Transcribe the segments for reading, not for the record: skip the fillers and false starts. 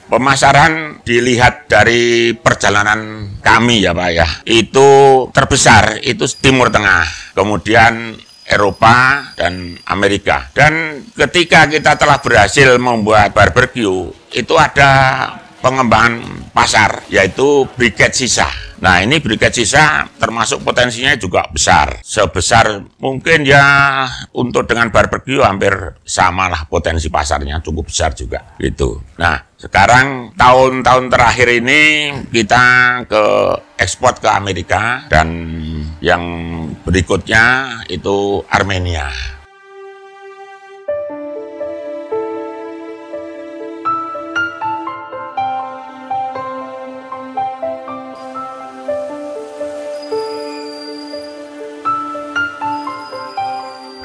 Pemasaran dilihat dari perjalanan kami ya Pak ya, itu terbesar itu Timur Tengah, kemudian Eropa dan Amerika. Dan ketika kita telah berhasil membuat barbecue, itu ada pengembangan pasar, yaitu briket sisa. Nah, ini briket sisa termasuk potensinya juga besar. Sebesar mungkin ya untuk dengan barbecue hampir sama lah potensi pasarnya, cukup besar juga gitu. Nah, sekarang tahun-tahun terakhir ini kita ke ekspor ke Amerika dan yang berikutnya itu Armenia.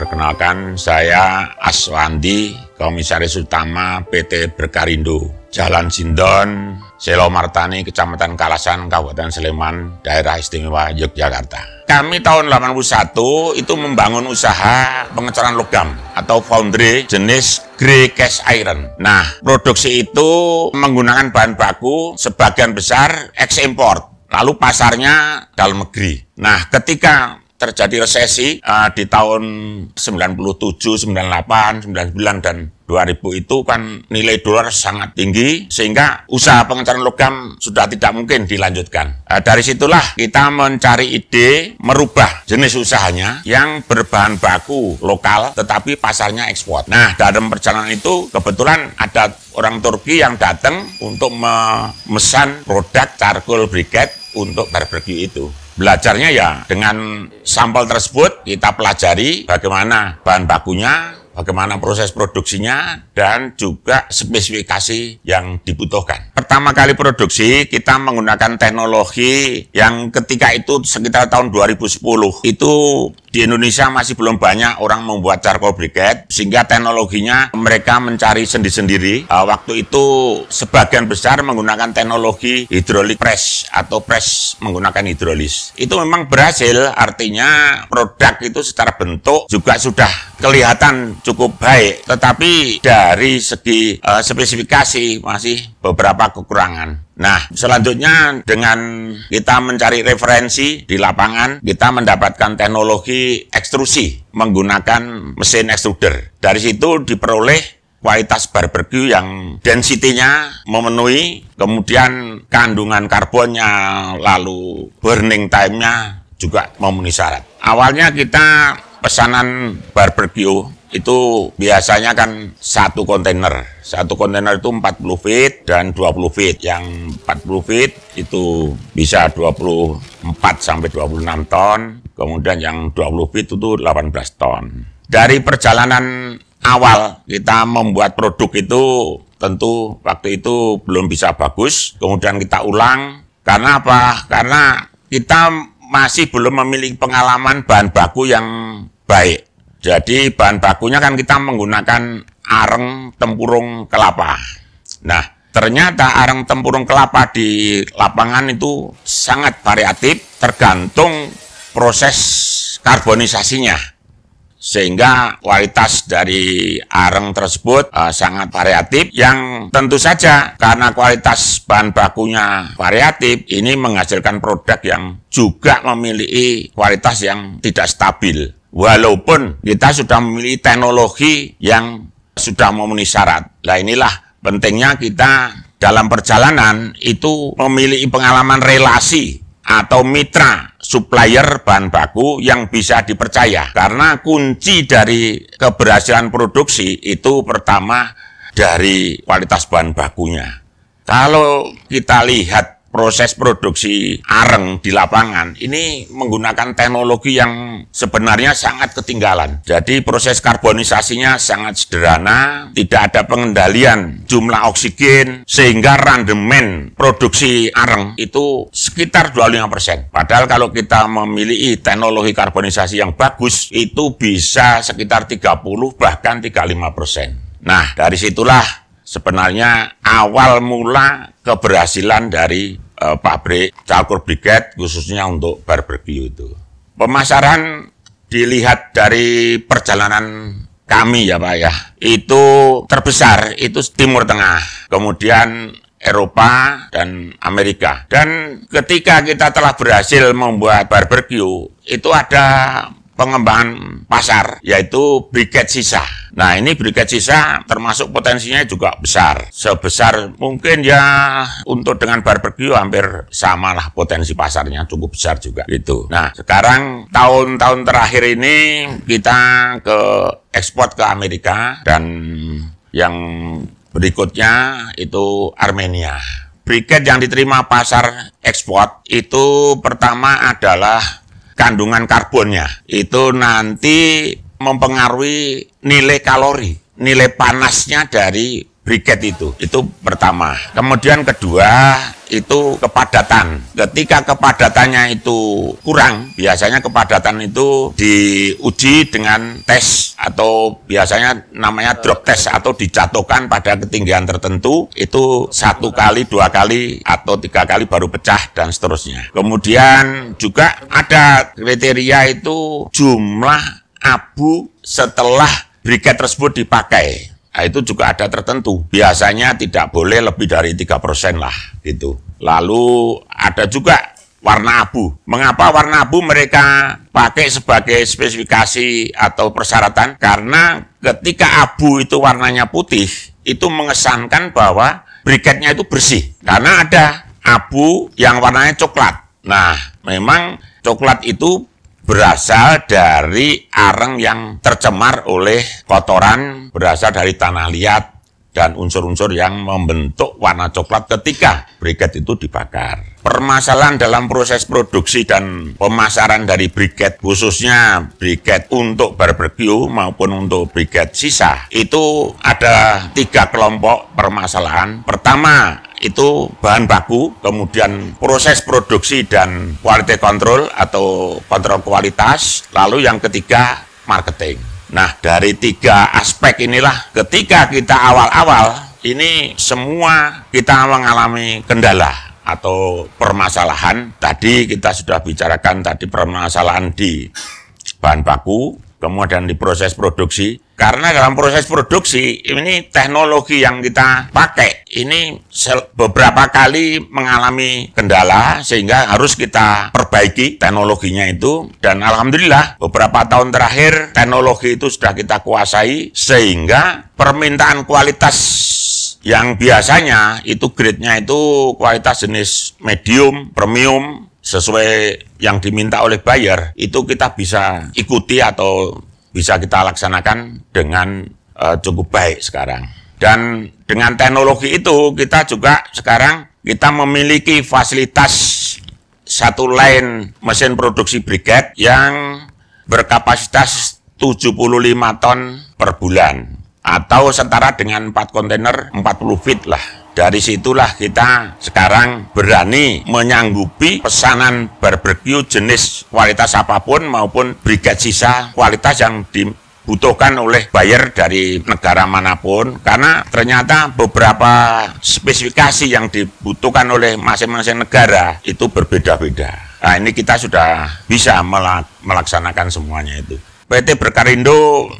Perkenalkan, saya Aswandi, Komisaris Utama PT Berkarindo, Jalan Sindon, Selo Martani, Kecamatan Kalasan, Kabupaten Sleman, Daerah Istimewa Yogyakarta. Kami tahun 81 itu membangun usaha pengecoran logam atau foundry jenis grey cast iron. Nah, produksi itu menggunakan bahan baku sebagian besar ekspor, lalu pasarnya dalam negeri. Nah, ketika terjadi resesi di tahun 97, 98, 99, dan 2000 itu kan nilai dolar sangat tinggi sehingga usaha pengecoran logam sudah tidak mungkin dilanjutkan. Dari situlah kita mencari ide merubah jenis usahanya yang berbahan baku lokal tetapi pasarnya ekspor. Nah, dalam perjalanan itu kebetulan ada orang Turki yang datang untuk memesan produk charcoal briquette untuk barbecue itu. Belajarnya ya dengan sampel tersebut kita pelajari bagaimana bahan bakunya, bagaimana proses produksinya, dan juga spesifikasi yang dibutuhkan. Pertama kali produksi kita menggunakan teknologi yang ketika itu sekitar tahun 2010 itu di Indonesia masih belum banyak orang membuat charcoal briquette, sehingga teknologinya mereka mencari sendiri-sendiri. Waktu itu sebagian besar menggunakan teknologi hidrolik press atau press menggunakan hidrolis. Itu memang berhasil, artinya produk itu secara bentuk juga sudah kelihatan cukup baik, tetapi dari segi spesifikasi masih beberapa kekurangan. Nah, selanjutnya dengan kita mencari referensi di lapangan, kita mendapatkan teknologi ekstrusi menggunakan mesin extruder. Dari situ diperoleh kualitas barbecue yang density-nya memenuhi, kemudian kandungan karbonnya, lalu burning time-nya juga memenuhi syarat. Awalnya kita pesanan barbecue itu biasanya kan satu kontainer. Satu kontainer itu 40 feet dan 20 feet. Yang 40 feet itu bisa 24 sampai 26 ton. Kemudian yang 20 feet itu 18 ton. Dari perjalanan awal kita membuat produk itu tentu waktu itu belum bisa bagus. Kemudian kita ulang. Karena apa? Karena kita masih belum memiliki pengalaman bahan baku yang baik. Jadi bahan bakunya kan kita menggunakan areng tempurung kelapa. Nah, ternyata areng tempurung kelapa di lapangan itu sangat variatif tergantung proses karbonisasinya. Sehingga kualitas dari areng tersebut sangat variatif, yang tentu saja karena kualitas bahan bakunya variatif, ini menghasilkan produk yang juga memiliki kualitas yang tidak stabil. Walaupun kita sudah memiliki teknologi yang sudah memenuhi syarat. Nah, inilah pentingnya kita dalam perjalanan itu memiliki pengalaman relasi atau mitra supplier bahan baku yang bisa dipercaya. Karena kunci dari keberhasilan produksi itu pertama dari kualitas bahan bakunya. Kalau kita lihat proses produksi areng di lapangan, ini menggunakan teknologi yang sebenarnya sangat ketinggalan. Jadi proses karbonisasinya sangat sederhana, tidak ada pengendalian jumlah oksigen, sehingga randemen produksi areng itu sekitar 25%. Padahal kalau kita memiliki teknologi karbonisasi yang bagus, itu bisa sekitar 30 bahkan 35%. Nah, dari situlah sebenarnya awal mula keberhasilan dari pabrik charcoal briquette khususnya untuk barbecue itu. Pemasaran dilihat dari perjalanan kami ya Pak ya, itu terbesar itu Timur Tengah, kemudian Eropa, dan Amerika. Dan ketika kita telah berhasil membuat barbecue, itu ada pengembangan pasar, yaitu briket sisa. Nah, ini briket sisa termasuk potensinya juga besar. Sebesar mungkin ya untuk dengan barbecue hampir sama lah potensi pasarnya, cukup besar juga gitu. Nah, sekarang tahun-tahun terakhir ini kita ke ekspor ke Amerika dan yang berikutnya itu Armenia. Briket yang diterima pasar ekspor itu pertama adalah kandungan karbonnya. Itu nanti mempengaruhi nilai kalori, nilai panasnya dari briket itu. Itu pertama. Kemudian kedua, itu kepadatan. Ketika kepadatannya itu kurang, biasanya kepadatan itu diuji dengan tes atau biasanya namanya drop test atau dijatuhkan pada ketinggian tertentu, itu 1 kali, 2 kali, atau 3 kali baru pecah dan seterusnya. Kemudian juga ada kriteria itu jumlah abu setelah briket tersebut dipakai. Nah, itu juga ada tertentu. Biasanya tidak boleh lebih dari 3% lah, gitu. Lalu ada juga warna abu. Mengapa warna abu mereka pakai sebagai spesifikasi atau persyaratan? Karena ketika abu itu warnanya putih, itu mengesankan bahwa briketnya itu bersih. Karena ada abu yang warnanya coklat. Nah, memang coklat itu berasal dari arang yang tercemar oleh kotoran, berasal dari tanah liat dan unsur-unsur yang membentuk warna coklat ketika briket itu dibakar. Permasalahan dalam proses produksi dan pemasaran dari briket, khususnya briket untuk barbecue maupun untuk briket sisa, itu ada 3 kelompok permasalahan. Pertama, itu bahan baku, kemudian proses produksi dan quality control atau kontrol kualitas, lalu yang ketiga marketing. Nah, dari 3 aspek inilah ketika kita awal-awal ini semua kita mengalami kendala atau permasalahan. Tadi kita sudah bicarakan tadi permasalahan di bahan baku, kemudian di proses produksi. Karena dalam proses produksi, ini teknologi yang kita pakai, ini beberapa kali mengalami kendala, sehingga harus kita perbaiki teknologinya itu. Dan alhamdulillah, beberapa tahun terakhir, teknologi itu sudah kita kuasai, sehingga permintaan kualitas yang biasanya itu grade-nya itu kualitas jenis medium, premium, sesuai yang diminta oleh buyer, itu kita bisa ikuti atau bisa kita laksanakan dengan cukup baik sekarang. Dan dengan teknologi itu kita juga sekarang kita memiliki fasilitas 1 line mesin produksi briket yang berkapasitas 75 ton per bulan atau setara dengan 4 kontainer 40 feet lah. Dari situlah kita sekarang berani menyanggupi pesanan barbecue jenis kualitas apapun maupun briket sisa kualitas yang dibutuhkan oleh buyer dari negara manapun, karena ternyata beberapa spesifikasi yang dibutuhkan oleh masing-masing negara itu berbeda-beda. Nah, ini kita sudah bisa melaksanakan semuanya itu. PT Berkarindo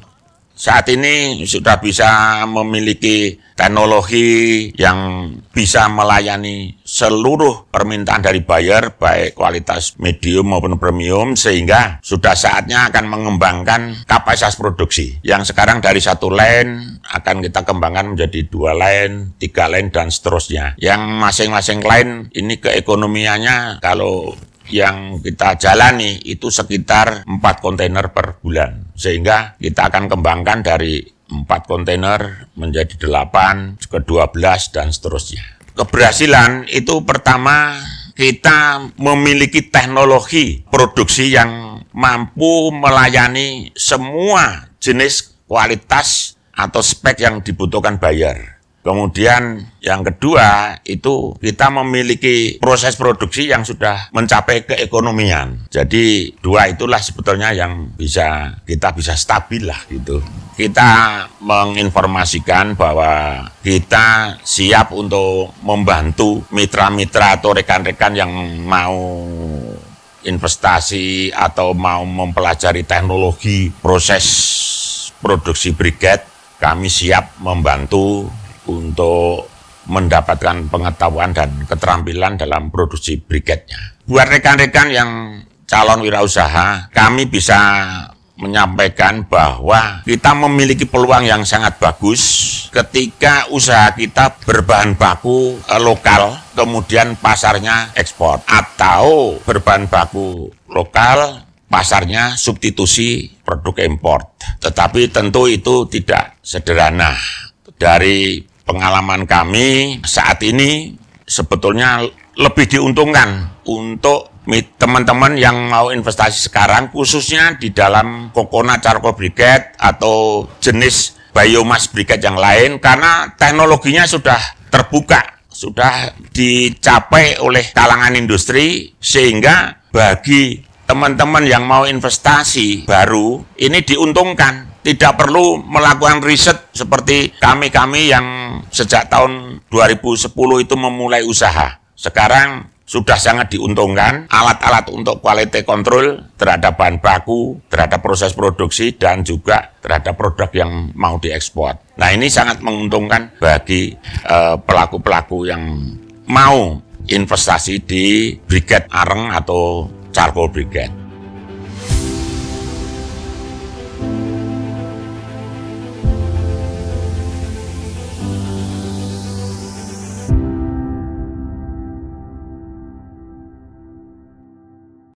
saat ini sudah bisa memiliki teknologi yang bisa melayani seluruh permintaan dari buyer, baik kualitas medium maupun premium, sehingga sudah saatnya akan mengembangkan kapasitas produksi. Yang sekarang dari 1 line akan kita kembangkan menjadi 2 line, 3 line, dan seterusnya. Yang masing-masing line ini keekonomiannya kalau yang kita jalani itu sekitar 4 kontainer per bulan. Sehingga kita akan kembangkan dari 4 kontainer menjadi 8, ke 12, dan seterusnya. Keberhasilan itu pertama, kita memiliki teknologi produksi yang mampu melayani semua jenis kualitas atau spek yang dibutuhkan buyer. Kemudian yang kedua itu kita memiliki proses produksi yang sudah mencapai keekonomian. Jadi 2 itulah sebetulnya yang kita bisa stabil lah gitu. Kita menginformasikan bahwa kita siap untuk membantu mitra-mitra atau rekan-rekan yang mau investasi atau mau mempelajari teknologi proses produksi briket. Kami siap membantu untuk mendapatkan pengetahuan dan keterampilan dalam produksi briketnya. Buat rekan-rekan yang calon wirausaha, kami bisa menyampaikan bahwa kita memiliki peluang yang sangat bagus ketika usaha kita berbahan baku lokal, kemudian pasarnya ekspor, atau berbahan baku lokal, pasarnya substitusi produk impor. Tetapi tentu itu tidak sederhana. Dari pengalaman kami saat ini sebetulnya lebih diuntungkan untuk teman-teman yang mau investasi sekarang, khususnya di dalam coconut charcoal briquette atau jenis biomass briquette yang lain, karena teknologinya sudah terbuka, sudah dicapai oleh kalangan industri, sehingga bagi teman-teman yang mau investasi baru ini diuntungkan. Tidak perlu melakukan riset seperti kami yang sejak tahun 2010 itu memulai usaha. Sekarang sudah sangat diuntungkan, alat-alat untuk quality control terhadap bahan baku, terhadap proses produksi, dan juga terhadap produk yang mau diekspor. Nah, ini sangat menguntungkan bagi pelaku-pelaku yang mau investasi di briquette areng atau charcoal briquette.